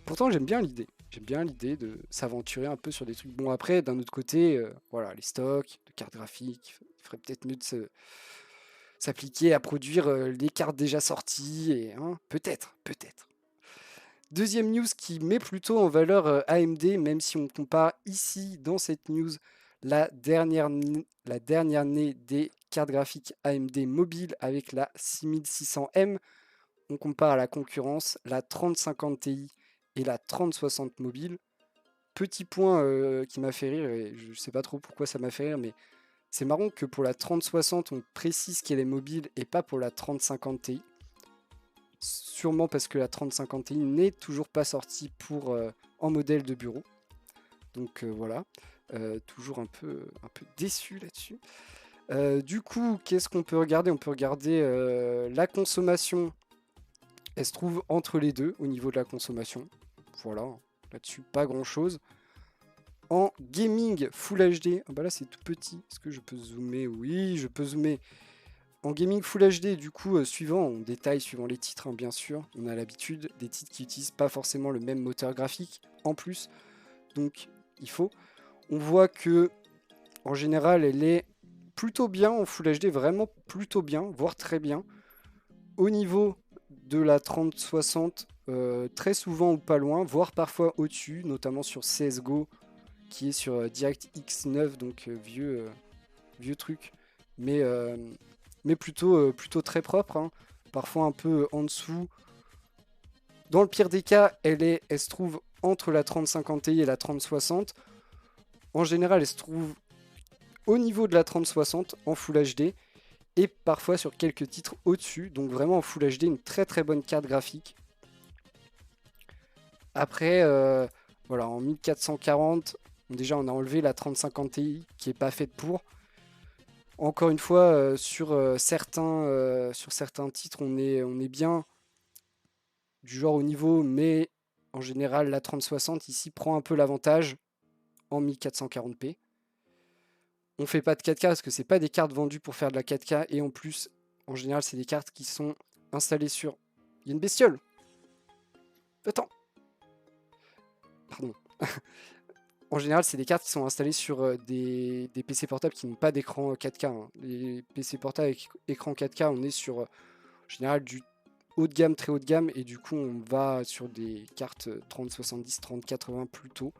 Pourtant, j'aime bien l'idée. J'aime bien l'idée de s'aventurer un peu sur des trucs. Bon, après, d'un autre côté, voilà, les stocks, de cartes graphiques, il ferait peut-être mieux de s'appliquer à produire les cartes déjà sorties. Et hein, peut-être. Deuxième news qui met plutôt en valeur AMD, même si on compare ici, dans cette news, la dernière née des cartes graphiques AMD mobile avec la 6600M. On compare à la concurrence la 3050 Ti et la 3060 mobile. Petit point qui m'a fait rire, et je ne sais pas trop pourquoi ça m'a fait rire, mais c'est marrant que pour la 3060, on précise qu'elle est mobile et pas pour la 3050 Ti. Sûrement parce que la 3050 Ti n'est toujours pas sortie en modèle de bureau. Donc voilà, toujours un peu déçu là-dessus. Du coup, qu'est-ce qu'on peut regarder? On peut regarder la consommation. Elle se trouve entre les deux au niveau de la consommation. Voilà, là-dessus, pas grand-chose. En gaming Full HD, ah bah là c'est tout petit. Est-ce que je peux zoomer? Oui, je peux zoomer. En gaming Full HD, du coup, on détaille suivant les titres, hein, bien sûr. On a l'habitude des titres qui n'utilisent pas forcément le même moteur graphique en plus. Donc, il faut. On voit que En général, elle est plutôt bien en Full HD, vraiment plutôt bien, voire très bien. Au niveau de la 3060, très souvent ou pas loin, voire parfois au-dessus, notamment sur CSGO, qui est sur DirectX 9, donc vieux truc, mais, euh, mais plutôt très propre, hein. Parfois un peu en dessous. Dans le pire des cas, elle se trouve entre la 3050 Ti et la 3060. En général, elle se trouve au niveau de la 3060 en Full HD et parfois sur quelques titres au-dessus. Donc vraiment en Full HD, une très très bonne carte graphique. Après, voilà, en 1440, déjà on a enlevé la 3050 Ti qui n'est pas faite pour. Encore une fois, sur certains titres, on est bien du genre au niveau, mais en général, la 3060 ici prend un peu l'avantage en 1440p. On fait pas de 4K parce que c'est pas des cartes vendues pour faire de la 4K et en plus, en général, c'est des cartes qui sont installées sur. Il y a une bestiole. Attends. Pardon. En général, c'est des cartes qui sont installées sur des PC portables qui n'ont pas d'écran 4K, hein. Les PC portables avec écran 4K, on est sur en général du haut de gamme, très haut de gamme, et du coup, on va sur des cartes 3070, 3080 plutôt.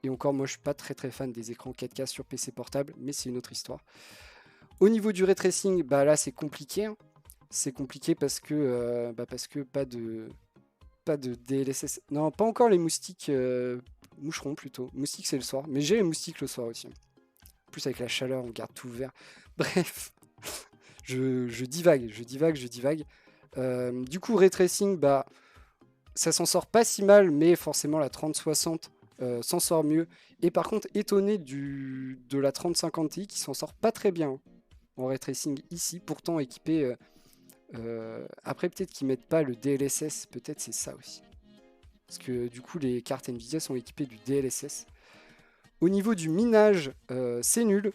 Et encore, moi, je suis pas très très fan des écrans 4K sur PC portable, mais c'est une autre histoire. Au niveau du ray tracing, bah là, c'est compliqué, hein. C'est compliqué parce que pas de DLSS. Non, pas encore les moustiques. Moucherons plutôt. Moustiques, c'est le soir. Mais j'ai les moustiques le soir aussi. En plus, avec la chaleur, on garde tout ouvert. Bref, je divague. Du coup, ray tracing, bah, ça s'en sort pas si mal, mais forcément, la 3060 s'en sort mieux. Et par contre, étonné de la 3050 Ti qui s'en sort pas très bien, hein, en ray tracing ici, pourtant équipé. Après, peut-être qu'ils mettent pas le DLSS, peut-être c'est ça aussi. Parce que du coup, les cartes Nvidia sont équipées du DLSS. Au niveau du minage, c'est nul.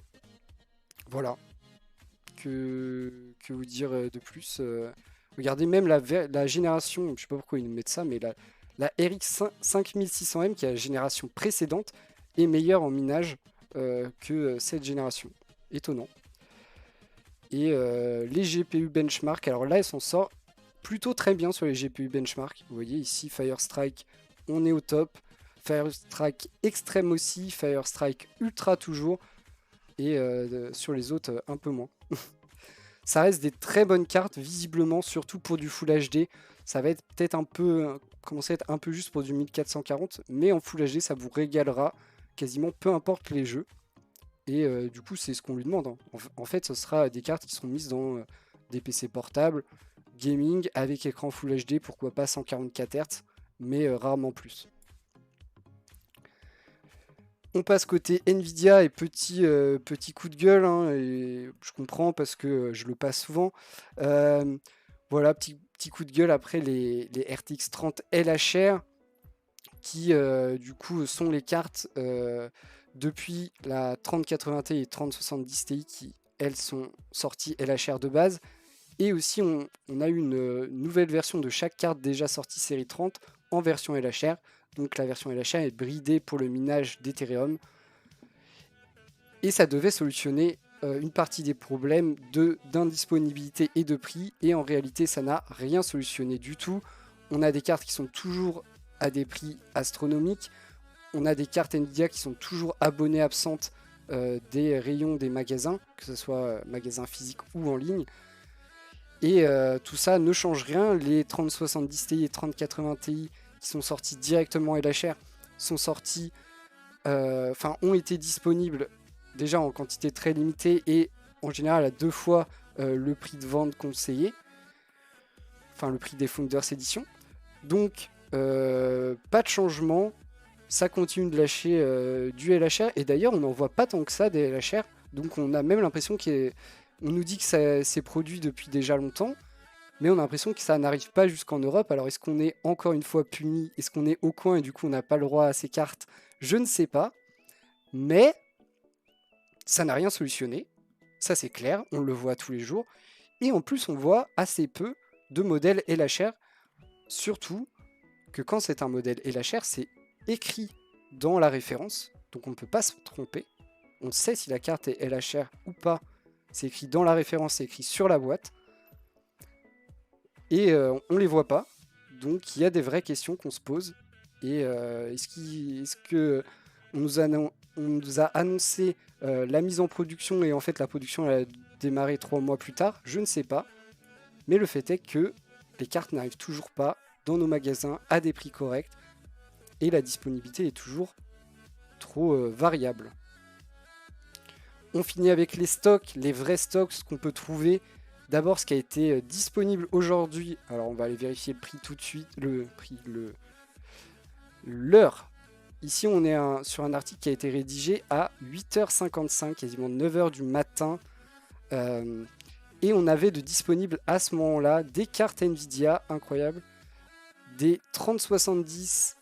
Voilà. Que vous dire de plus. Regardez, même la génération, je sais pas pourquoi ils nous mettent ça, mais la RX 5600M, qui est la génération précédente, est meilleure en minage que cette génération. Étonnant. Et les GPU benchmark, alors là, elle s'en sort plutôt très bien sur les GPU benchmark. Vous voyez ici, Firestrike, on est au top. Firestrike extrême aussi, Firestrike ultra toujours. Et sur les autres, un peu moins. Ça reste des très bonnes cartes, visiblement, surtout pour du Full HD. Ça va être peut-être un peu, commencer à être un peu juste pour du 1440, mais en Full HD, ça vous régalera quasiment peu importe les jeux. Et du coup, c'est ce qu'on lui demande, hein. En fait, ce sera des cartes qui seront mises dans des PC portables, gaming, avec écran Full HD, pourquoi pas 144 Hz, mais rarement plus. On passe côté Nvidia et petit coup de gueule, hein, et je comprends parce que je le passe souvent. Voilà, petit coup de gueule après les RTX 30 LHR qui du coup sont les cartes depuis la 3080 Ti et 3070 Ti qui elles sont sorties LHR de base. Et aussi on a une nouvelle version de chaque carte déjà sortie série 30 en version LHR. Donc la version LHR est bridée pour le minage d'Ethereum. Et ça devait solutionner une partie des problèmes d'indisponibilité et de prix. Et en réalité, ça n'a rien solutionné du tout. On a des cartes qui sont toujours à des prix astronomiques. On a des cartes Nvidia qui sont toujours abonnées absentes des rayons des magasins, que ce soit magasins physiques ou en ligne. Et tout ça ne change rien. Les 3070 Ti et 3080 Ti qui sont sortis directement LHR sont sortis, ont été disponibles déjà en quantité très limitée et en général à 2 fois le prix de vente conseillé, enfin le prix des Founders Edition. Donc pas de changement, ça continue de lâcher du LHR et d'ailleurs on n'en voit pas tant que ça des LHR, donc on a même l'impression qu'on nous dit que ça s'est produit depuis déjà longtemps, mais on a l'impression que ça n'arrive pas jusqu'en Europe. Alors est-ce qu'on est encore une fois puni? Est-ce qu'on est au coin et du coup on n'a pas le droit à ces cartes? Je ne sais pas, mais ça n'a rien solutionné, ça c'est clair, on le voit tous les jours, et en plus on voit assez peu de modèles LHR, surtout que quand c'est un modèle LHR, c'est écrit dans la référence, donc on ne peut pas se tromper. On sait si la carte est LHR ou pas. C'est écrit dans la référence, c'est écrit sur la boîte. Et on ne les voit pas. Donc il y a des vraies questions qu'on se pose. Et est-ce que on nous a annoncé la mise en production et en fait la production elle a démarré 3 mois plus tard? Je ne sais pas. Mais le fait est que les cartes n'arrivent toujours pas dans nos magasins à des prix corrects. Et la disponibilité est toujours trop variable. On finit avec les stocks, les vrais stocks, ce qu'on peut trouver. D'abord, ce qui a été disponible aujourd'hui. Alors, on va aller vérifier le prix tout de suite. L'heure. Ici, on est sur un article qui a été rédigé à 8h55, quasiment 9h du matin. Et on avait de disponibles à ce moment-là des cartes Nvidia incroyables, des 3070,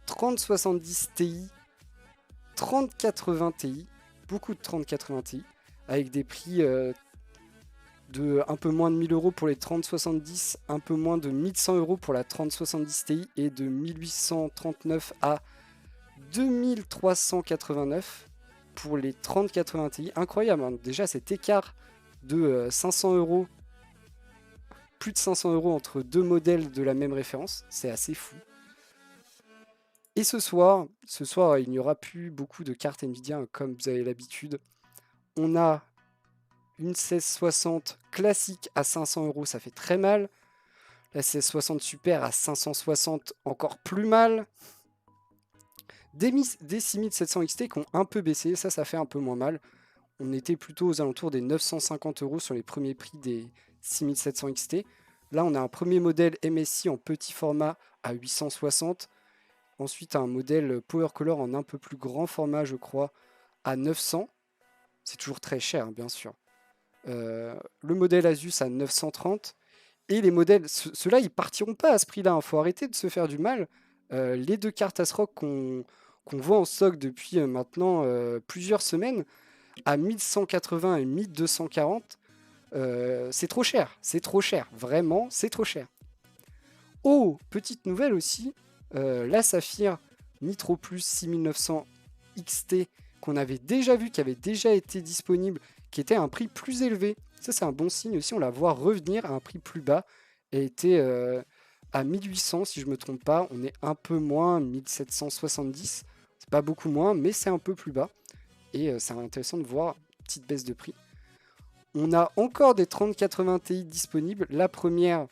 3070 Ti, 3080 Ti, beaucoup de 3080 Ti, avec des prix de un peu moins de 1000 € pour les 3070, un peu moins de 1100 € pour la 3070 Ti et de 1839 à 2389 pour les 3080 Ti. Incroyable, hein. Déjà cet écart de 500 €, plus de 500 € entre deux modèles de la même référence, c'est assez fou. Et ce soir, il n'y aura plus beaucoup de cartes Nvidia, hein, comme vous avez l'habitude. On a une 1660 classique à 500 €, ça fait très mal. La 1660 Super à 560, encore plus mal. Des 6700 XT qui ont un peu baissé, ça fait un peu moins mal. On était plutôt aux alentours des 950 € sur les premiers prix des 6700 XT. Là, on a un premier modèle MSI en petit format à 860. Ensuite, un modèle Power Color en un peu plus grand format, je crois, à 900. C'est toujours très cher, bien sûr. Le modèle Asus à 930. Et les modèles, ceux-là, ils partiront pas à ce prix-là. Il faut arrêter de se faire du mal. Les deux cartes ASRock qu'on voit en stock depuis maintenant plusieurs semaines, à 1180 et 1240, c'est trop cher. C'est trop cher. Vraiment, c'est trop cher. Oh, petite nouvelle aussi, la Saphir Nitro Plus 6900 XT qu'on avait déjà vu, qui avait déjà été disponible, qui était à un prix plus élevé. Ça, c'est un bon signe aussi. On la voit revenir à un prix plus bas. Elle était à 1800, si je ne me trompe pas. On est un peu moins, 1770. C'est pas beaucoup moins, mais c'est un peu plus bas. Et c'est intéressant de voir une petite baisse de prix. On a encore des 3080 Ti disponibles. La première,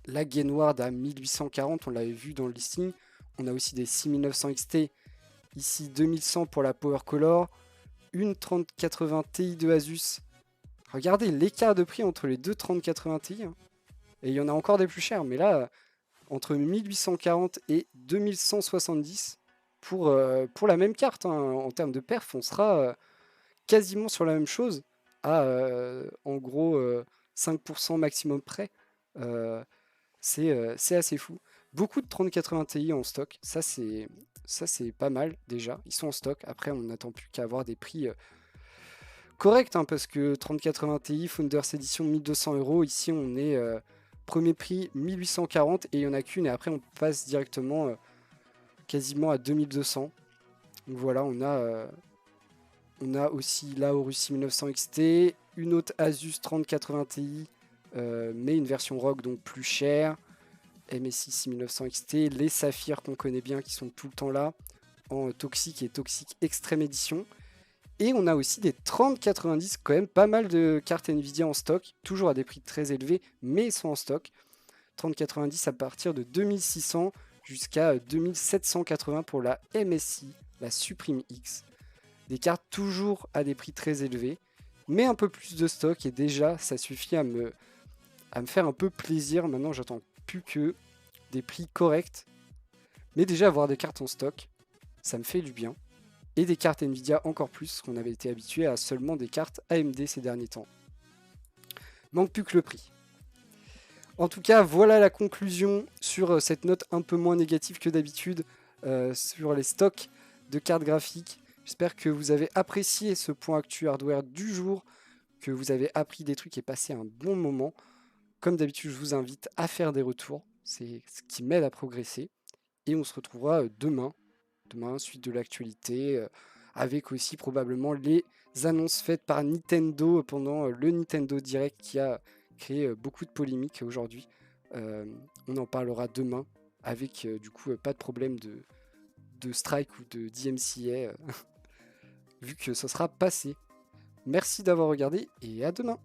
la Gainward à 1840, on l'avait vu dans le listing. On a aussi des 6900 XT. Ici, 2100 pour la Power Color. Une 3080 Ti de Asus. Regardez l'écart de prix entre les deux 3080 Ti. Hein. Et il y en a encore des plus chers. Mais là, entre 1840 et 2170 pour la même carte. Hein. En termes de perf, on sera quasiment sur la même chose. À en gros 5% maximum près. C'est assez fou. Beaucoup de 3080 Ti en stock. Ça, c'est pas mal déjà. Ils sont en stock. Après, on n'attend plus qu'à avoir des prix corrects. Hein, parce que 3080 Ti, Founders Edition 1200 €. Ici, on est premier prix 1840. Et il n'y en a qu'une. Et après, on passe directement quasiment à 2200. Donc voilà, on a aussi la Aorus 6900 XT. Une autre Asus 3080 Ti. Mais une version ROG, donc plus chère. MSI 6900 XT, les saphirs qu'on connaît bien qui sont tout le temps là, en toxique et toxique extrême édition. Et on a aussi des 3090, quand même pas mal de cartes Nvidia en stock, toujours à des prix très élevés, mais sont en stock. 3090 à partir de 2600 jusqu'à 2780 pour la MSI, la Supreme X. Des cartes toujours à des prix très élevés, mais un peu plus de stock et déjà ça suffit à me faire un peu plaisir. Maintenant, j'attends plus que des prix corrects. Mais déjà, avoir des cartes en stock, ça me fait du bien. Et des cartes Nvidia encore plus, parce qu'on avait été habitué à seulement des cartes AMD ces derniers temps. Manque plus que le prix. En tout cas, voilà la conclusion sur cette note un peu moins négative que d'habitude sur les stocks de cartes graphiques. J'espère que vous avez apprécié ce point actu hardware du jour, que vous avez appris des trucs et passé un bon moment. Comme d'habitude, je vous invite à faire des retours. C'est ce qui m'aide à progresser. Et on se retrouvera demain, suite de l'actualité, avec aussi probablement les annonces faites par Nintendo pendant le Nintendo Direct qui a créé beaucoup de polémiques aujourd'hui. On en parlera demain avec du coup pas de problème de strike ou de DMCA vu que ça sera passé. Merci d'avoir regardé et à demain.